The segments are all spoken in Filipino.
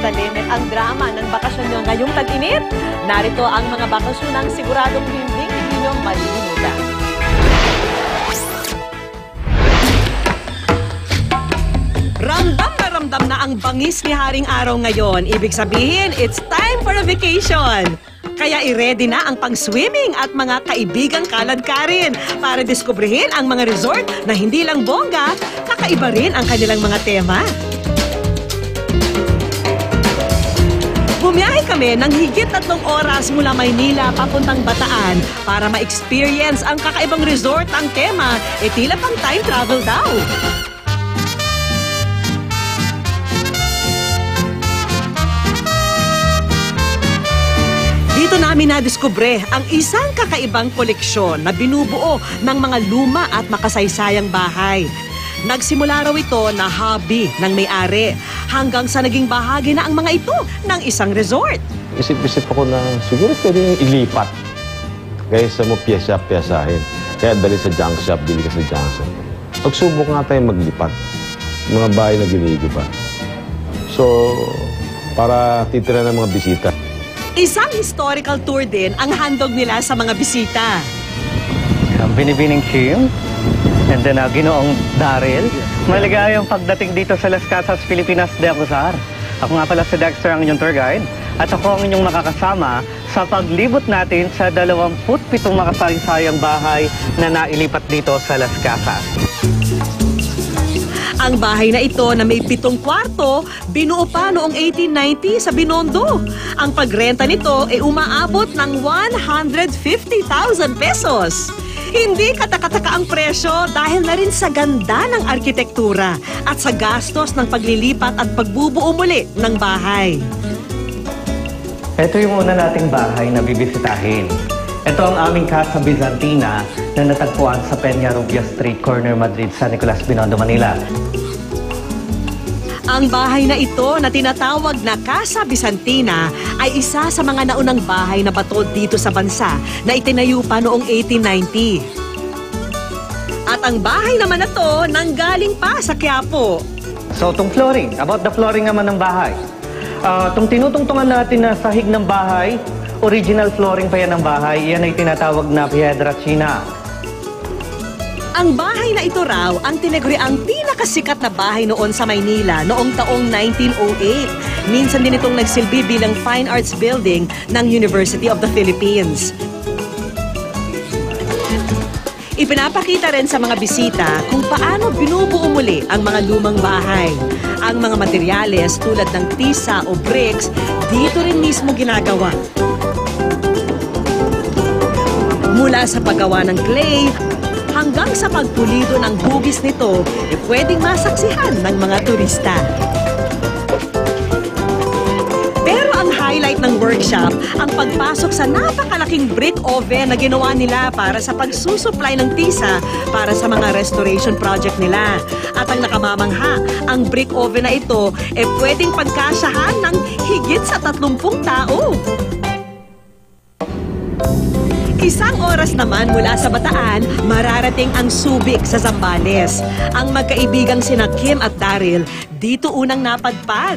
the limit ang drama ng bakasyon nyo ngayong tag-init. Narito ang mga bakasyonang siguradong hindi nyo malilimutan. Ramdam na ang bangis ni Haring Araw ngayon. Ibig sabihin, it's time for a vacation. Kaya i-ready na ang pang-swimming at mga kaibigang kaladkarin para diskubrihin ang mga resort na hindi lang bongga, kakaiba rin ang kanilang mga tema. Bumiyahe kami ng higit 3 oras mula Maynila papuntang Bataan para ma-experience ang kakaibang resort. Ang tema, tila pang time travel daw. Dito namin nadiskubre ang isang kakaibang koleksyon na binubuo ng mga luma at makasaysayang bahay. Nagsimula raw ito na hobby ng may-ari hanggang sa naging bahagi na ang mga ito ng isang resort. Isip-isip ako na siguro pwede ilipat kaysa mo piyesa-piyasahin. Kaya dali sa junk shop, bili ka sa junk shop. Pagsubok nga tayo maglipat. Mga bahay na ginigiba. So, para titira ng mga bisita. Isang historical tour din ang handog nila sa mga bisita. Binibining Kim, and then Ginoong Daryl. Maligayang pagdating dito sa Las Casas, Pilipinas de Acuzar. Ako nga pala si Dexter, ang inyong tour guide. At ako ang inyong makakasama sa paglibot natin sa 27 makasaysayang bahay na nailipat dito sa Las Casas. Ang bahay na ito na may 7 kwarto, binuo pa noong 1890 sa Binondo. Ang pagrenta nito ay umaabot ng 150,000 pesos. Hindi katakataka ang presyo dahil na rin sa ganda ng arkitektura at sa gastos ng paglilipat at pagbubuo muli ng bahay. Ito yung una nating bahay na bibisitahin. Ito ang aming Casa Bizantina na natagpuan sa Peñarrubia Street, corner Madrid, San Nicolas, Binondo, Manila. Ang bahay na ito na tinatawag na Casa Bizantina ay isa sa mga naunang bahay na batod dito sa bansa na itinayo pa noong 1890. At ang bahay naman na to nanggaling pa sa Quiapo. So, itong flooring, about the flooring naman ng bahay. Itong tinutungtungan natin na sahig ng bahay, original flooring pa yan ng bahay, yan ay tinatawag na Piedra China. Ang bahay na ito raw ang tinaguriang pinakasikat na bahay noon sa Maynila noong taong 1908. Minsan din itong nagsilbi bilang Fine Arts Building ng University of the Philippines. Ipinapakita rin sa mga bisita kung paano binubuo muli ang mga lumang bahay. Ang mga materyales tulad ng tisa o bricks, dito rin mismo ginagawa. Mula sa paggawa ng clay, hanggang sa pagpulido ng hugis nito, pwedeng masaksihan ng mga turista. Pero ang highlight ng workshop, ang pagpasok sa napakalaking brick oven na ginawa nila para sa pagsusupply ng tisa para sa mga restoration project nila. At ang nakamamangha, ang brick oven na ito pwedeng pagkasyahan ng higit sa 30 tao. Isang oras naman mula sa Bataan, mararating ang Subic sa Zambales. Ang magkaibigang sina Kim at Daryl, dito unang napadpad.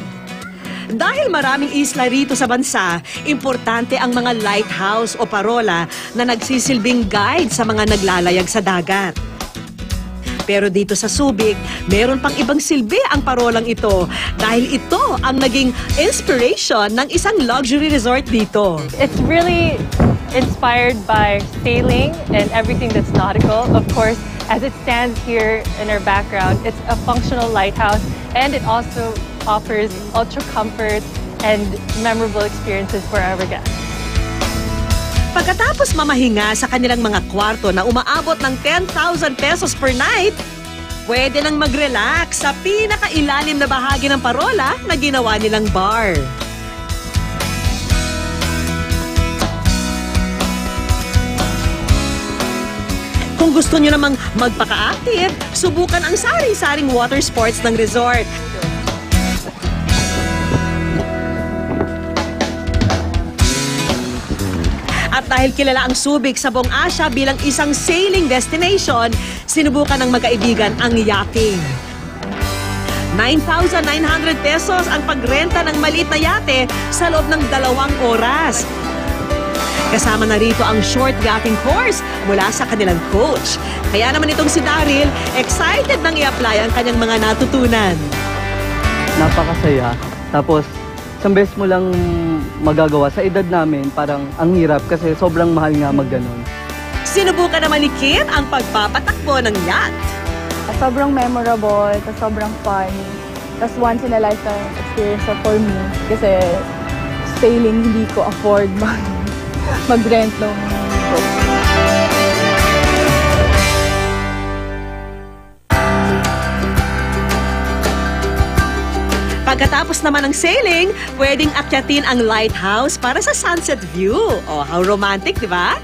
Dahil maraming isla rito sa bansa, importante ang mga lighthouse o parola na nagsisilbing guide sa mga naglalayag sa dagat. Pero dito sa Subic, meron pang ibang silbi ang parolang ito dahil ito ang naging inspiration ng isang luxury resort dito. It's really inspired by sailing and everything that's nautical. Of course, as it stands here in our background, it's a functional lighthouse and it also offers ultra comfort and memorable experiences for our guests. Pagkatapos mamahinga sa kanilang mga kwarto na umaabot ng 10,000 pesos per night, pwede nang mag-relax sa pinakailalim na bahagi ng parola na ginawa nilang bar. Kung gusto nyo namang magpaka-active, subukan ang sari-saring water sports ng resort. At dahil kilala ang Subic sa buong Asia bilang isang sailing destination, sinubukan ng magkaibigan ang yachting. 9,900 pesos ang pagrenta ng maliit na yate sa loob ng 2 oras. Kasama na rito ang short yachting course mula sa kanilang coach. Kaya naman itong si Daryl, excited nang i-apply ang kanyang mga natutunan. Napakasaya. Tapos, isang beses mo lang magagawa. Sa edad namin, parang ang hirap kasi sobrang mahal nga magganon. Sinubukan naman ni Kim ang pagpapatakbo ng yacht. Sobrang memorable, sobrang fun. Tapos once in a lifetime experience for me. Kasi sailing, hindi ko afford mag-rent ng boat. Pagkatapos naman ng sailing, pwedeng akyatin ang lighthouse para sa sunset view. Oh, how romantic, di ba?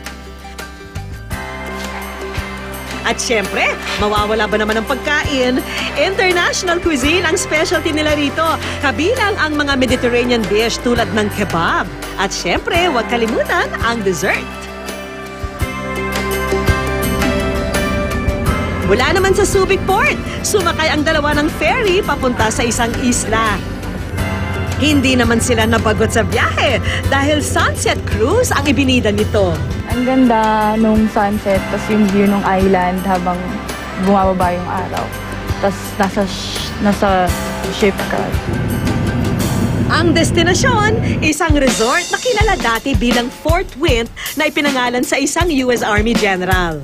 At syempre, mawawala ba naman ang pagkain? International cuisine ang specialty nila rito. Kabilang ang mga Mediterranean dish tulad ng kebab. At syempre, huwag kalimutan ang dessert. Mula naman sa Subic Port, sumakay ang 2 ng ferry papunta sa isang isla. Hindi naman sila nabagot sa biyahe dahil sunset cruise ang ibinida nito. Ang ganda nung sunset, tapos yung view ng island habang bumababa yung araw. Tapos nasa ship ka. Ang destinasyon, isang resort na kilala dati bilang Fort Wint na ipinangalan sa isang US Army General.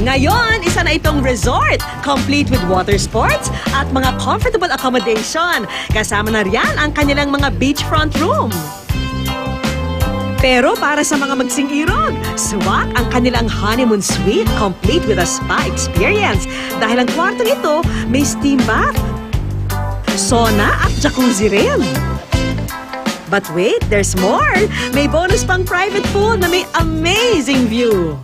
Ngayon, isa na itong resort, complete with water sports at mga comfortable accommodation. Kasama na riyan ang kanilang mga beachfront room. Pero para sa mga magsing-irog, swak ang kanilang honeymoon suite complete with a spa experience. Dahil ang kwartong ito may steam bath, sauna at jacuzzi rin. But wait, there's more! May bonus pang private pool na may amazing view.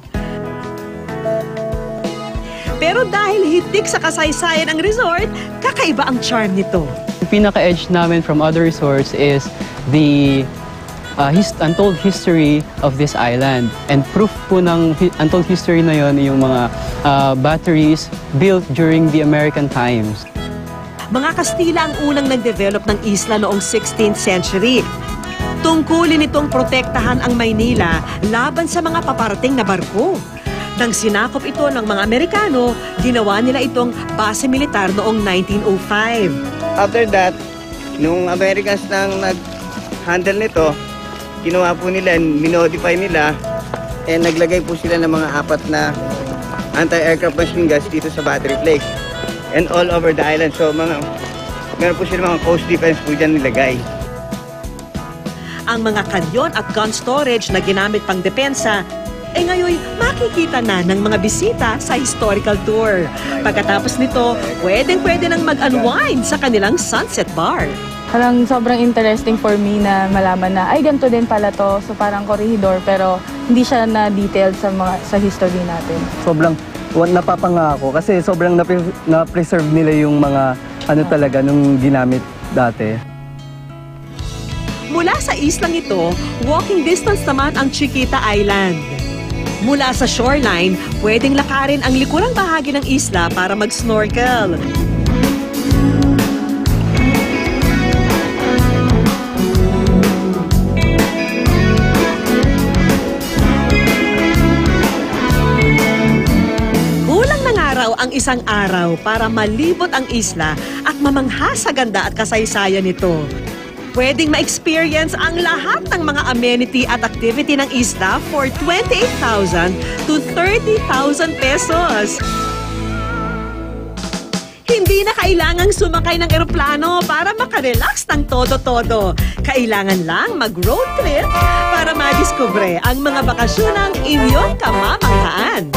Pero dahil hitik sa kasaysayan ang resort, kakaiba ang charm nito. Yung pinaka-edge namin from other resorts is the untold history of this island. And proof po ng untold history na yon yung mga batteries built during the American times. Mga Kastila ang unang nag-develop ng isla noong 16th century. Tungkulin itong protektahan ang Maynila laban sa mga paparating na barko. Nang sinakop ito ng mga Amerikano, ginawa nila itong base militar noong 1905. After that, nung Americans nang nag-handle nito, ginawa po nila, minodify nila, and naglagay po sila ng mga 4 na anti-aircraft machine guns dito sa Battery Lake and all over the island. So, meron po sila mga coast defense po dyan nilagay. Ang mga kanyon at gun storage na ginamit pang depensa, ngayon makikita na ng mga bisita sa historical tour. Pagkatapos nito, pwedeng-pwede nang mag-unwind sa kanilang sunset bar. Parang sobrang interesting for me na malaman na, ay ganito din pala to. So parang corridor, pero hindi siya na-detailed sa history natin. Sobrang napapangako kasi sobrang na-preserve nila yung mga talaga nung ginamit dati. Mula sa islang ito, walking distance naman ang Chiquita Island. Mula sa shoreline, pwedeng lakarin ang likurang bahagi ng isla para mag-snorkel. Kulang ng araw ang isang araw para malibot ang isla at mamangha sa ganda at kasaysayan nito. Pwedeng ma-experience ang lahat ng mga amenity at activity ng isla for 28,000 to 30,000 pesos. Hindi na kailangang sumakay ng eroplano para makarelax ng todo-todo. Kailangan lang mag-road trip para madiskubre ang mga bakasyonang inyong kamamanghaan.